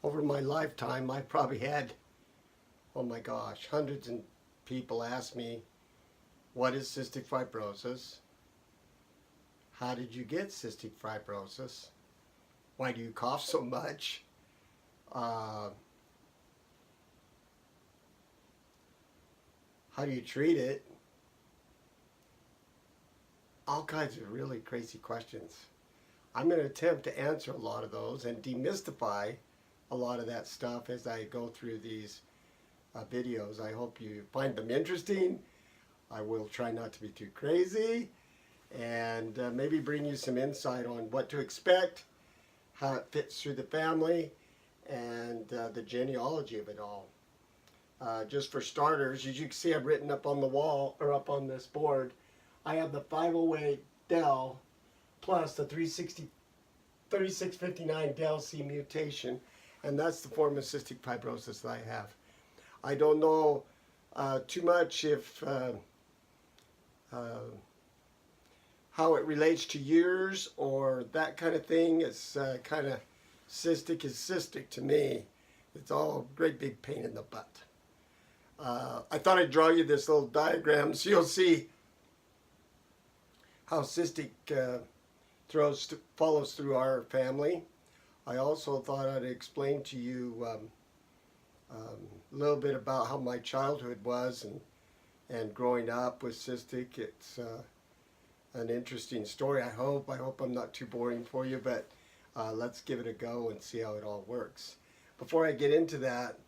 Over my lifetime, I've probably had, oh my gosh, hundreds of people ask me, what is cystic fibrosis? How did you get cystic fibrosis? Why do you cough so much? How do you treat it? All kinds of really crazy questions. I'm going to attempt to answer a lot of those and demystify a lot of that stuff as I go through these videos. I hope you find them interesting. I will try not to be too crazy and maybe bring you some insight on what to expect, how it fits through the family, and the genealogy of it all. Just for starters, as you can see, I've written up on the wall, or up on this board, I have the 508 del plus the 3659 del C mutation, and that's the form of cystic fibrosis that I have. I don't know too much if how it relates to years or that kind of thing. It's kind of cystic is cystic to me. It's all a great big pain in the butt. I thought I'd draw you this little diagram so you'll see how cystic follows through our family. I also thought I'd explain to you a little bit about how my childhood was and growing up with cystic. It's an interesting story. I hope I'm not too boring for you, but let's give it a go and see how it all works. Before I get into that,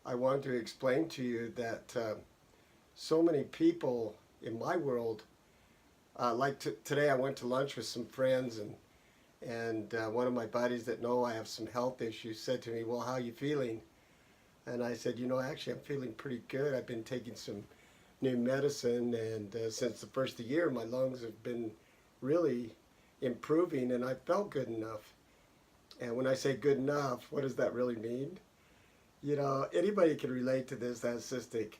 I want to explain to you that so many people in my world, today I went to lunch with some friends, and one of my buddies that know I have some health issues said to me, well, how are you feeling? And I said, actually I'm feeling pretty good. I've been taking some new medicine, and since the first of the year my lungs have been really improving, and I felt good enough. And when I say good enough, what does that really mean? Anybody can relate to this that's cystic.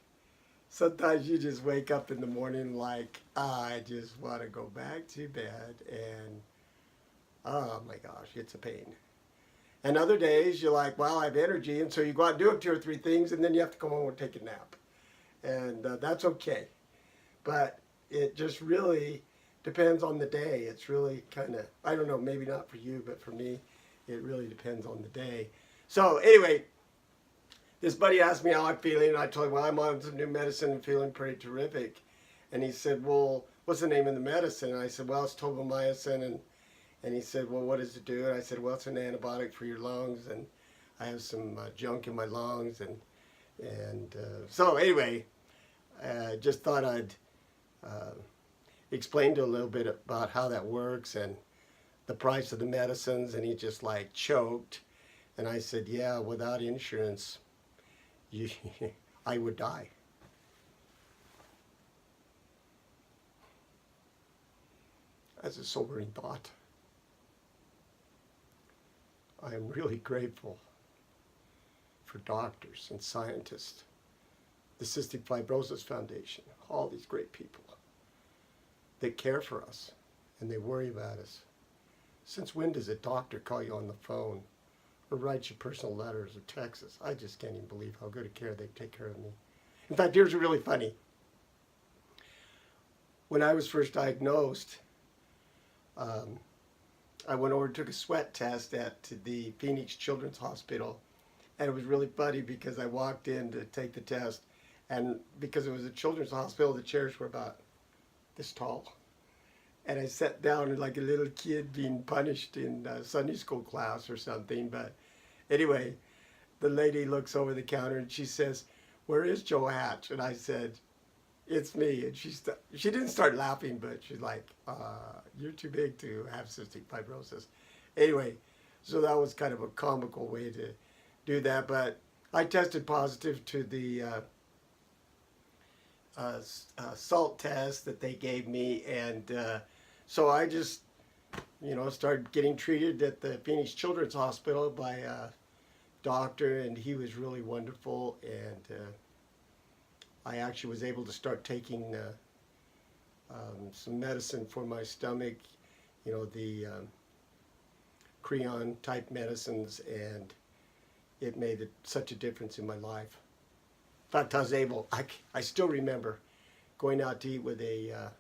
Sometimes you just wake up in the morning like, I just want to go back to bed, and oh my gosh, it's a pain. And other days you're like, well, I have energy, and so you go out and do 2 or 3 things, and then you have to come home and take a nap. And that's okay. But it just really depends on the day. It's really kind of, I don't know, maybe not for you, but for me, it really depends on the day. So anyway, this buddy asked me how I'm feeling, and I told him, well, I'm on some new medicine and feeling pretty terrific. And he said, well, what's the name of the medicine? And I said, well, it's tobramycin. And he said, well, what does it do? And I said, well, it's an antibiotic for your lungs, and I have some junk in my lungs. And so anyway, just thought I'd explain to a little bit about how that works and the price of the medicines. And he just like choked. And I said, yeah, without insurance, I would die. That's a sobering thought. I am really grateful for doctors and scientists, the Cystic Fibrosis Foundation, all these great people that care for us and they worry about us. Since when does a doctor call you on the phone or write you personal letters or texts? I just can't even believe how good a care they take care of me. In fact, here's really funny. When I was first diagnosed, I went over and took a sweat test at the Phoenix Children's Hospital. And it was really funny because I walked in to take the test, and because it was a children's hospital, the chairs were about this tall. And I sat down like a little kid being punished in Sunday school class or something. But anyway, the lady looks over the counter and she says, where is Joe Hatch? And I said, it's me. And she didn't start laughing, but she's like, you're too big to have cystic fibrosis. Anyway, so that was kind of a comical way to do that. But I tested positive to the salt test that they gave me, and so I just, started getting treated at the Phoenix Children's Hospital by a doctor, and he was really wonderful, and I actually was able to start taking some medicine for my stomach, the Creon type medicines, and it made such a difference in my life. In fact, I still remember going out to eat with a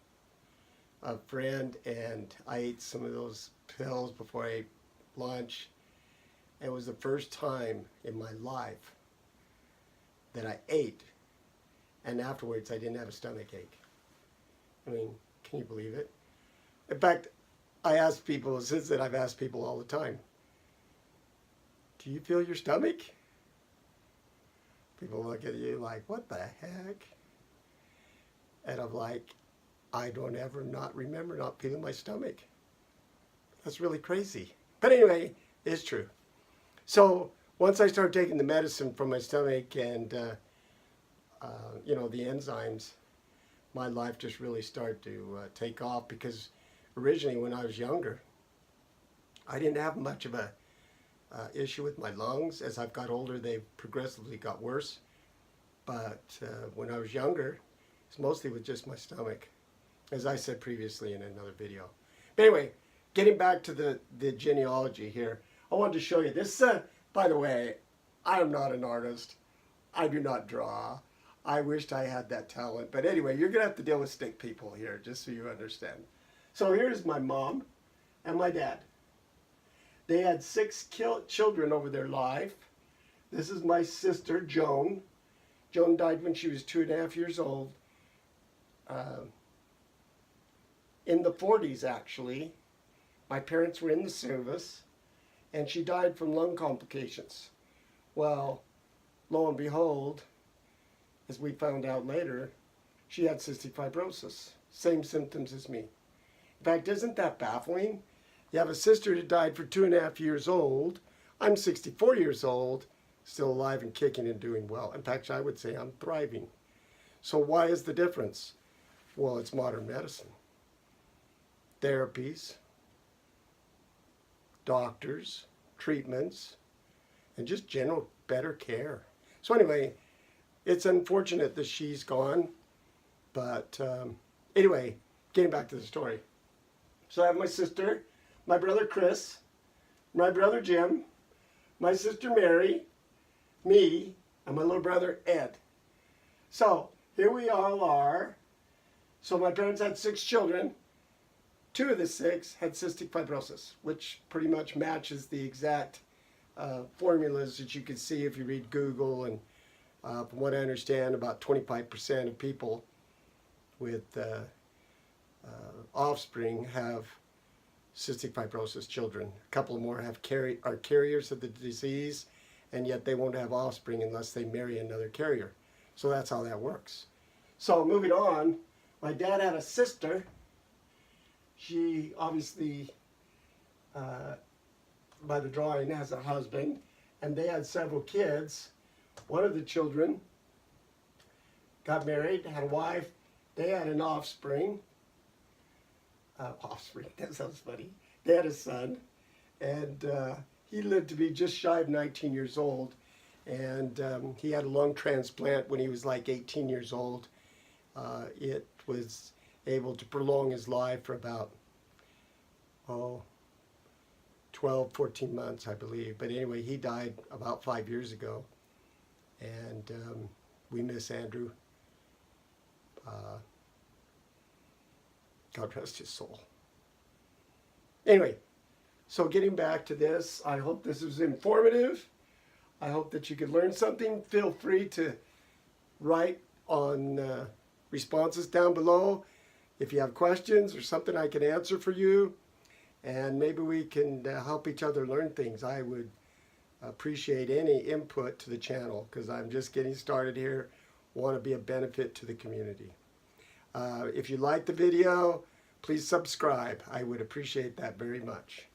friend, and I ate some of those pills before I ate lunch. It was the first time in my life that I ate, and afterwards I didn't have a stomach ache. I mean, can you believe it? In fact, I ask people, since then I've asked people all the time, do you feel your stomach? People look at you like, what the heck? And I'm like, I don't ever not remember not feeling my stomach. That's really crazy. But anyway, it's true. So once I started taking the medicine for my stomach and, you know, the enzymes, my life just really started to take off, because originally when I was younger, I didn't have much of a issue with my lungs. As I've got older, they've progressively got worse. But when I was younger, it's mostly with just my stomach, as I said previously in another video. But anyway, getting back to the genealogy here, I wanted to show you this. By the way, I am not an artist. I do not draw. I wished I had that talent. But anyway, you're going to have to deal with stick people here, just so you understand. So here's my mom and my dad. They had 6 children over their life. This is my sister, Joan. Joan died when she was 2.5 years old. In the 40s, actually. My parents were in the service, and she died from lung complications. Well, lo and behold, as we found out later, she had cystic fibrosis. Same symptoms as me. In fact, isn't that baffling? You have a sister who died for 2.5 years old. I'm 64 years old, still alive and kicking and doing well. In fact, I would say I'm thriving. So why is the difference? Well, it's modern medicine. Therapies, doctors, treatments, and just general better care. So anyway, it's unfortunate that she's gone. But anyway, getting back to the story. So I have my sister, my brother Chris, my brother Jim, my sister Mary, me, and my little brother Ed. So here we all are. So my parents had 6 children. 2 of the 6 had cystic fibrosis, which pretty much matches the exact formulas that you can see if you read Google. And from what I understand, about 25% of people with offspring have cystic fibrosis children. A couple more are carriers of the disease, and yet they won't have offspring unless they marry another carrier. So that's how that works. So moving on, my dad had a sister. She obviously, by the drawing, has a husband, and they had several kids. One of the children got married, had a wife. They had an offspring. That sounds funny. They had a son, and he lived to be just shy of 19 years old. And he had a lung transplant when he was like 18 years old. It was able to prolong his life for about, 12, 14 months, I believe. But anyway, he died about 5 years ago. And we miss Andrew. God rest his soul. Anyway, so getting back to this, I hope this was informative. I hope that you could learn something. Feel free to write on responses down below if you have questions or something I can answer for you. And maybe we can help each other learn things. I would appreciate any input to the channel, because I'm just getting started here. Want to be a benefit to the community. If you like the video, please subscribe. I would appreciate that very much.